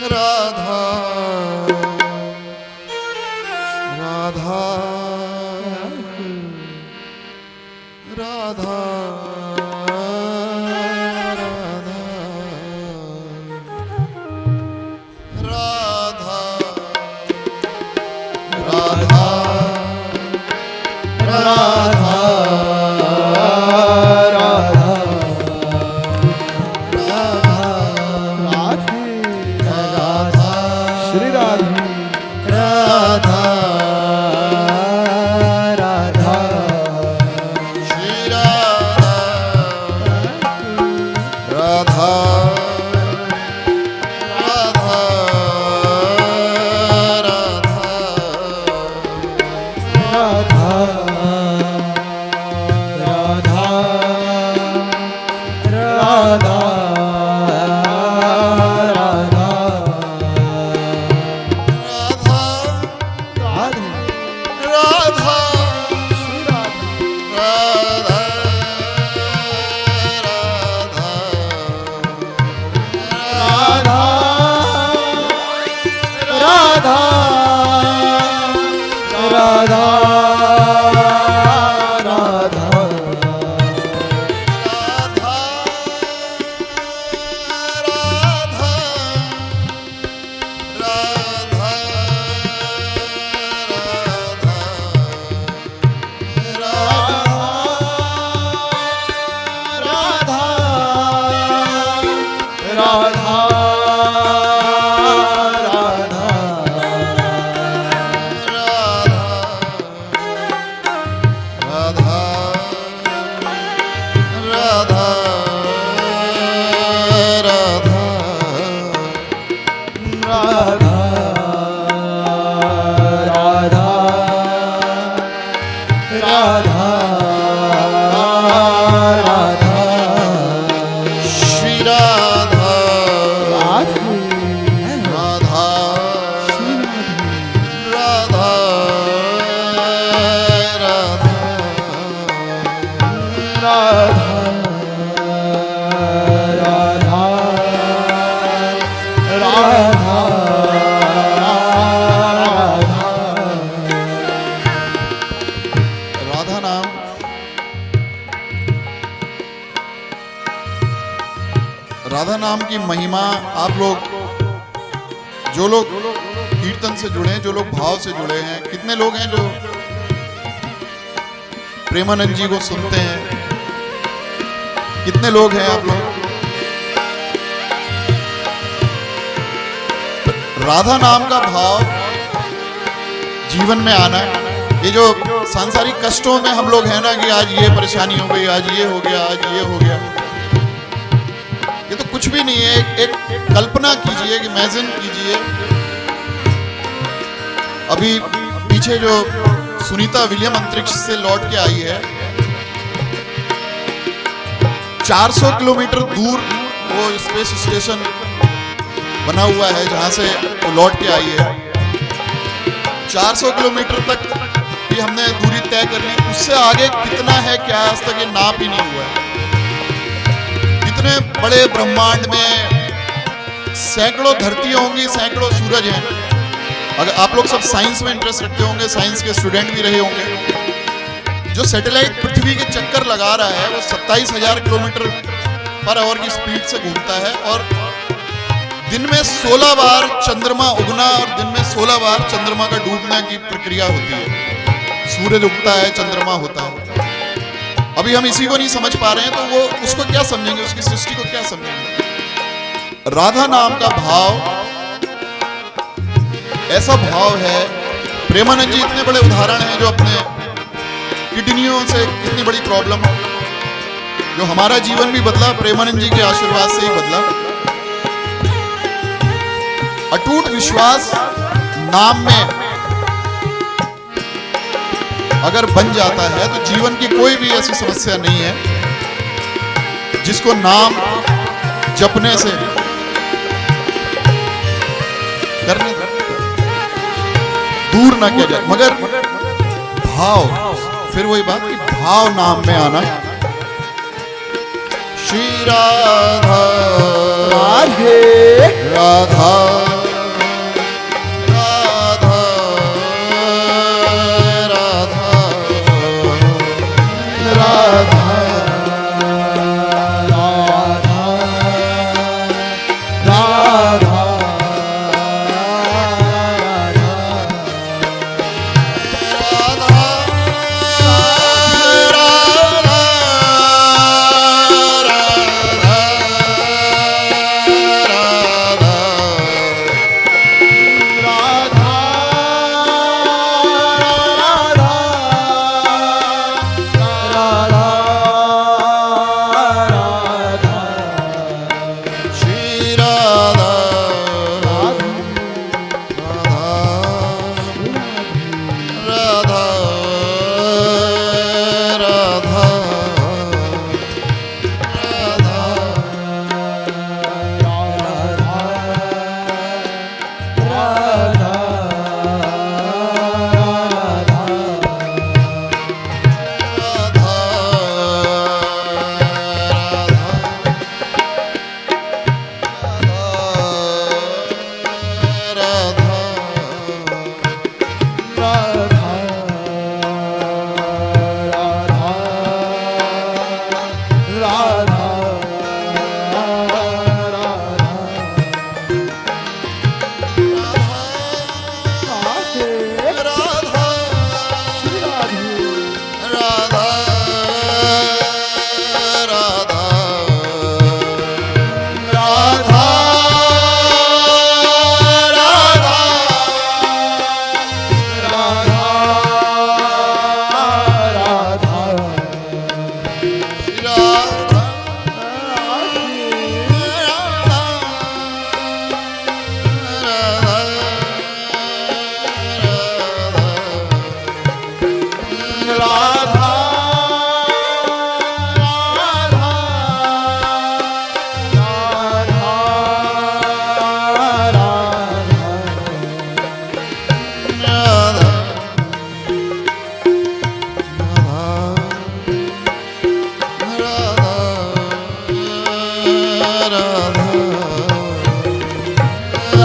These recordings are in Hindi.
राधा राधा राधा राधा राधा राधा राधा नाम की महिमा आप लोग जो लोग कीर्तन से जुड़े हैं, जो लोग भाव से जुड़े हैं, कितने लोग हैं जो प्रेमानंद जी को सुनते हैं? कितने लोग हैं आप लोग? राधा नाम का भाव जीवन में आना, ये जो सांसारिक कष्टों में हम लोग हैं ना कि आज ये परेशानी हो गई, आज ये हो गया, आज ये हो गया, ये तो कुछ भी नहीं है। एक कल्पना कीजिए, एक इमेजिन कीजिए, अभी पीछे जो सुनीता विलियम अंतरिक्ष से लौट के आई है, 400 किलोमीटर दूर वो स्पेस स्टेशन बना हुआ है जहां से वो लौट के आई है। 400 किलोमीटर तक भी हमने दूरी तय कर ली, उससे आगे कितना है क्या आज तक ये नाप ही नहीं हुआ है। इतने बड़े ब्रह्मांड में सैकड़ों धरतियां होंगी, सैकड़ों सूरज हैं। अगर आप लोग सब साइंस में इंटरेस्ट रखते होंगे, साइंस के स्टूडेंट भी रहे होंगे, जो सैटेलाइट पृथ्वी के चक्कर लगा रहा है वो 27,000 किलोमीटर पर आवर की स्पीड से घूमता है और दिन में 16 बार चंद्रमा उगना और दिन में 16 बार चंद्रमा का डूबने की प्रक्रिया होती है। सूरज उगता है, चंद्रमा होता है। अभी हम इसी को नहीं समझ पा रहे हैं तो वो उसको क्या समझेंगे, उसकी सृष्टि को क्या समझेंगे? राधा नाम का भाव ऐसा भाव है। प्रेमानंद जी इतने बड़े उदाहरण हैं जो अपने किडनियों से इतनी बड़ी प्रॉब्लम, जो हमारा जीवन भी बदला प्रेमानंद जी के आशीर्वाद से ही बदला। अटूट विश्वास नाम में अगर बन जाता है तो जीवन की कोई भी ऐसी समस्या नहीं है जिसको नाम जपने से करने दूर ना किया जाए। मगर भाव, फिर वही बात कि भाव नाम में आना। श्री राधा राधे राधा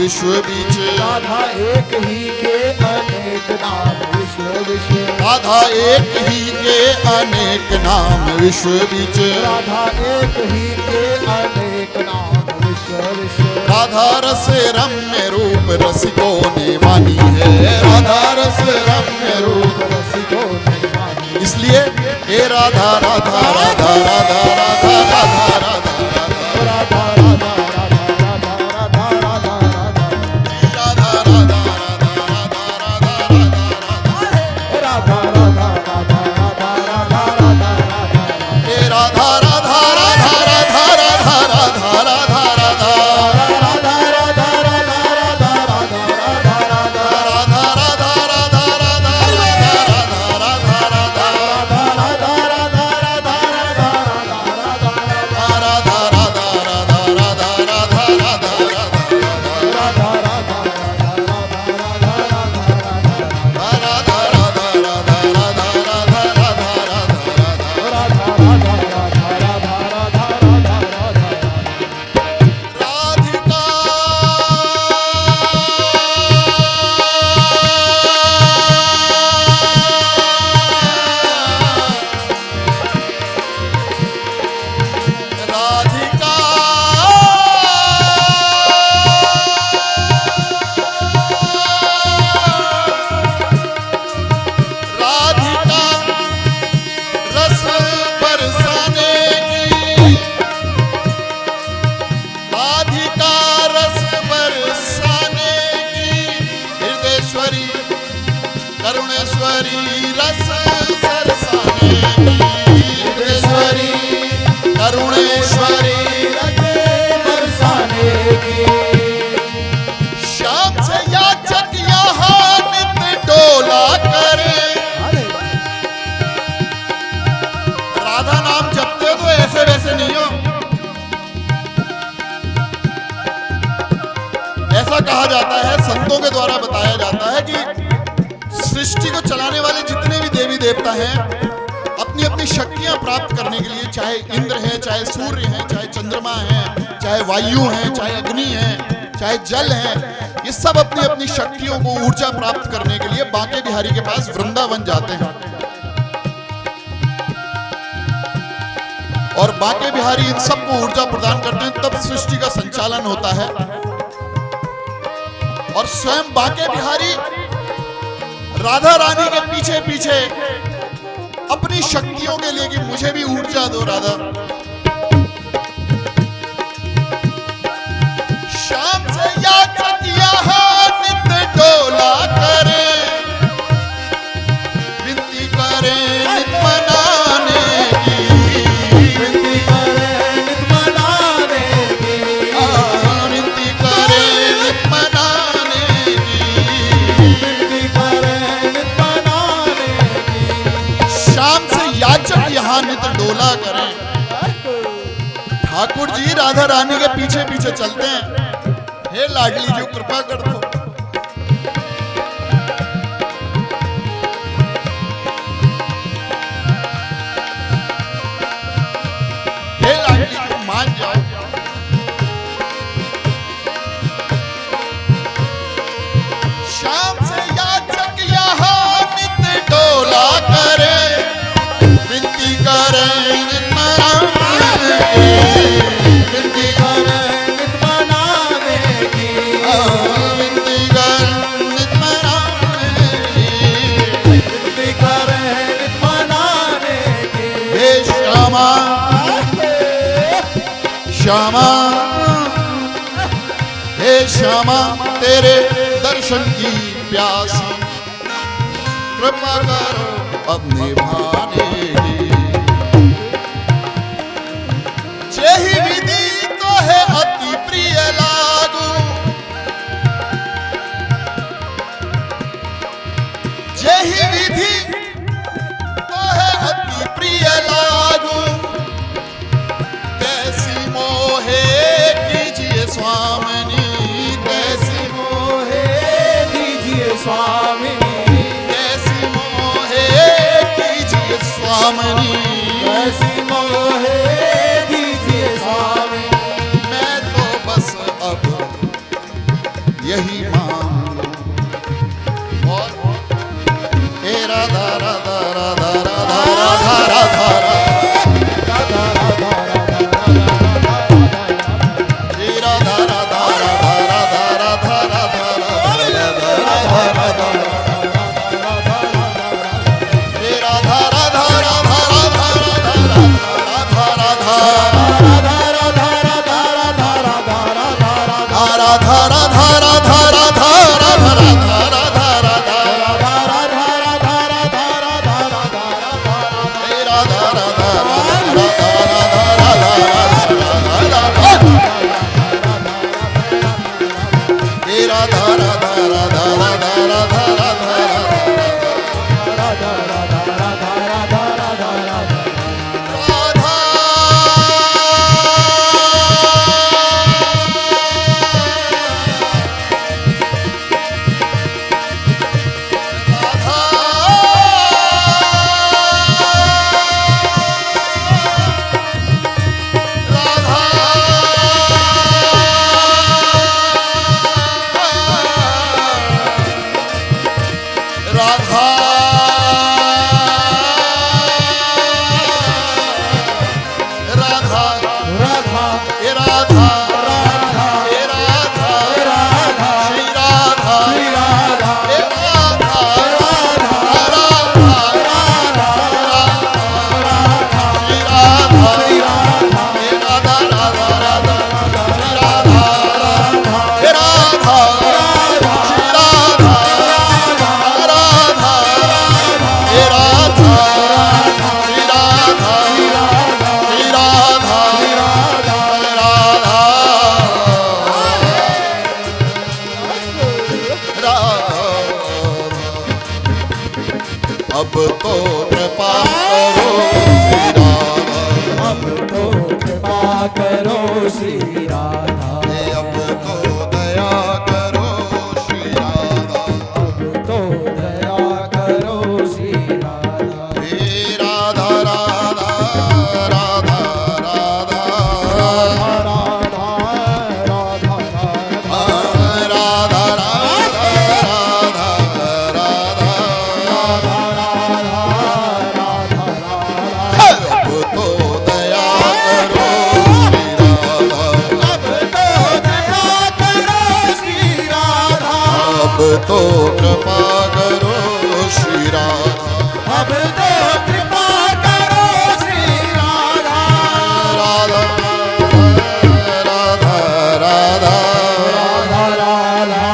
विश्व बीच। राधा एक ही के अनेक नाम विश्व विश्व। राधा एक ही के अनेक नाम विश्व बीच। राधा एक ही के अनेक नाम विश्व विश्व। राधा रस रम्य रूप रसिकों ने मानी है। राधा रस रम्य रूप रसिकों ने मानी। इसलिए हे राधा राधा राधा राधा राधा राधा राधा राधा राधा राधा राधा राधा राधा करुणेश्वरी रस सरसाने की। करुणेश्वरी रस बरसाने की। श्याम से याचक यहाँ नित डोला करे। राधा नाम जपते हो तो ऐसे वैसे नहीं हो। ऐसा कहा जाता है, संतों के द्वारा बताया जाता है कि सृष्टि को चलाने वाले जितने भी देवी देवता हैं, अपनी अपनी शक्तियां प्राप्त करने के लिए, चाहे इंद्र है, चाहे सूर्य है, चाहे चंद्रमा है, चाहे वायु है, चाहे अग्नि है, चाहे जल है, ये सब अपनी अपनी शक्तियों को ऊर्जा प्राप्त करने के लिए बांके बिहारी के पास वृंदावन जाते हैं। और बांके बिहारी इन सबको ऊर्जा प्रदान करते हैं, तब सृष्टि का संचालन होता है। और स्वयं बांके बिहारी राधा रानी के पीछे पीछे अपनी शक्तियों के लिए कि मुझे भी ऊर्जा दो राधा। शाम से याचक यहाँ नित डोला करे, विनती करे नित मनाने की। विनती करे नित मनाने की। विनती करे नित मनाने की। विनती करे नित मनाने की। शाम से याचक यहाँ नित डोला करें। ठाकुर जी राधा रानी के पीछे पीछे चलते हैं। हे लाडली जी कृपा कर दो। हे लाडली जी मान जाओ। शाम से याचक यहाँ नित डोला करे, विनती करे नित मनाने की। विनती करे नित मनाने की। विनती करे नित मनाने की। विनती करे नित मनाने की। हे श्यामा श्यामा, हे श्यामा तेरे दर्शन की प्यासी, कृपा करो अब निभाने की। जेहि विधि तो है अति प्रिय लागू, जेहि विधि तो है अति प्रिय लागू। कैसी मोहे कीजिए स्वामिनी, कैसी मोहे दीजिए स्वामिनी। कैसी मोहे कीजिए स्वामिनी। कैसी मोहे दीजिए स्वामिनी। मैं तो बस अब यही मांगो। और हे राधा राधा राधा राधा राधा राधा हे राधा राधा राधा राधा राधा राधा हे राधा राधा राधा राधा राधा राधा राधा अब तो कृपा करो श्री राधा, अब तो कृपा करो श्री राधा, अब तो दया करो श्री राधा, अब तो दया करो श्री राधा। हे राधा राधा राधा राधा राधा राधा राधा तो कृपा करो श्री राधा, अब तो कृपा करो श्री राधा। राधा राधा राधा राधा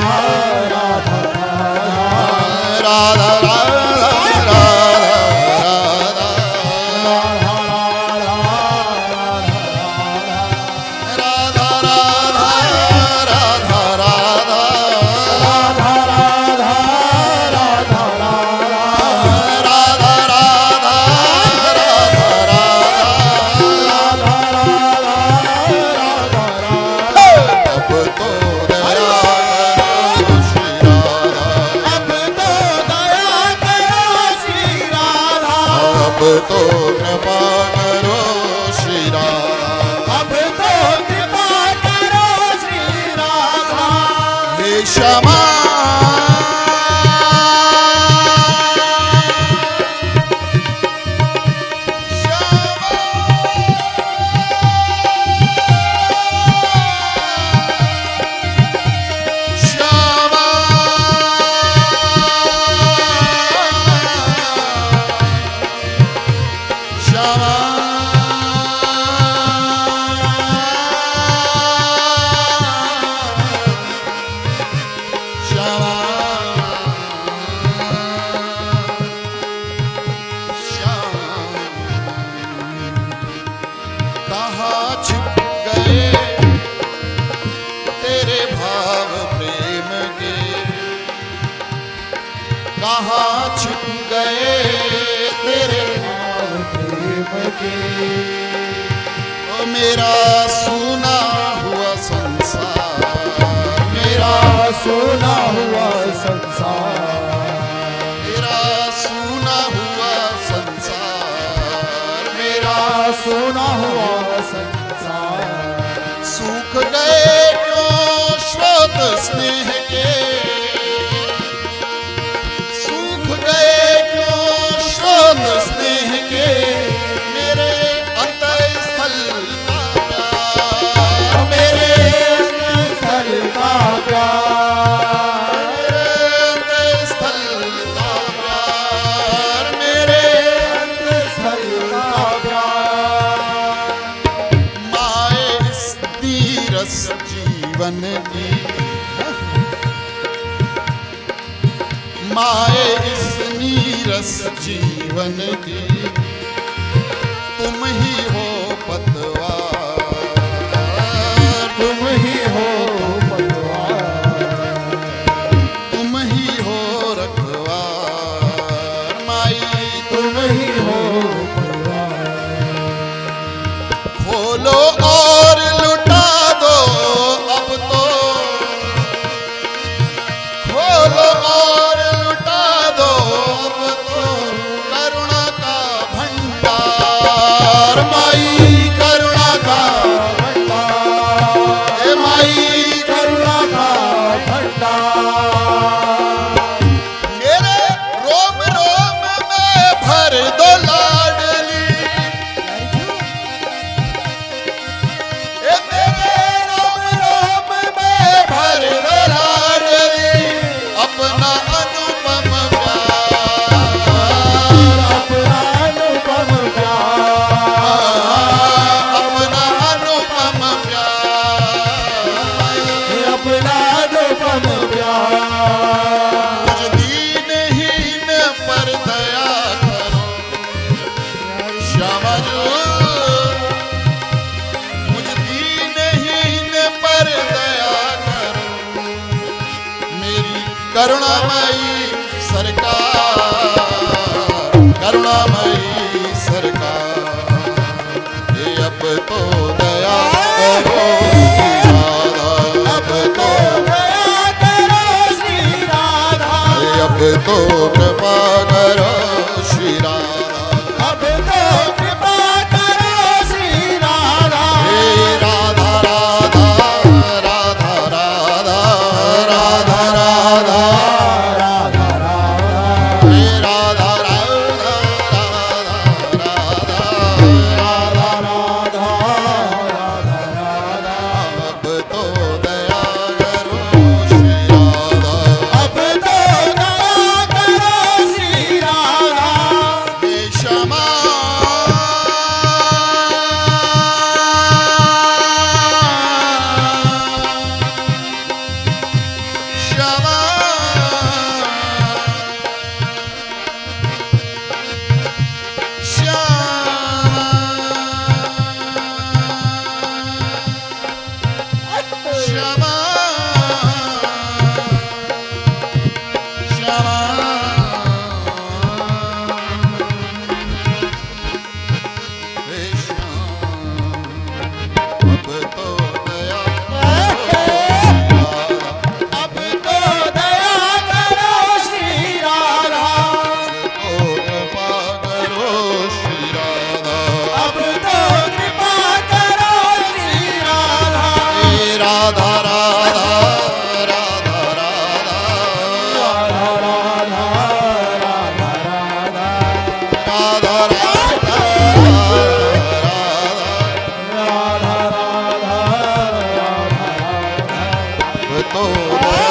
अब तो कृपा करो श्री राधा, अब तो कृपा करो श्री राधा। हे क्षमा कहाँ छिप गए तेरे भाव प्रेम के, ओ मेरा सूना हुआ संसार, मेरा सोना हुआ संसार, मेरा सूना हुआ संसार, मेरा सोना हुआ संसार। सूख गए क्यों स्रोत स्नेह के माए इस नीरस जीवन की तुम ही हो पतवार, तुम ही हो पतवार, तुम ही हो रखवार, माई तुम ही हो पतवार। खोलो और लुटा दो अब तो, खोलो और लुटा दो अब तो करुणा का भंडार, माई करुणा का भंडार, हे माई करुणा का भंडार। मेरे रोम रोम में भर दो लाडली, हे मेरे रोम रोम में भर दो लाडली, अपना अनुपम प्यार, अपना अनुपम प्यार, अपना अनुपम प्यार, अपना अनुपम प्यार। मुझ दीनहीन पर दया करो श्यामा जो, मुझ दीनहीन पर दया करो, मेरी करुणामयी सरकार, करुणामयी सरकार, ये अब तो दया करो श्री राधा, अब तो दया करो श्री राधा, अब तो कृपा करो श्री राधा, अब तो कृपा करो श्री राधा। हे राधा राधा राधा राधा राधा राधा, राधा राधा, हे राधा राधा राधा राधा राधा राधा, राधा राधा। अब तो दया करो श्री राधा, अब तो दया करो श्री राधा। हे श्यामा श्यामा श्यामा श्यामा हे श्याम, अब तो दया अब तो दया करो श्री राधा, ओ कृपा करो श्री राधा, अब तो कृपा करो श्री राधा। हे राधा राधा राधा राधा राधा राधा, राधा राधा, राधा राधा राधा राधा, राधा राधा। अब तो दया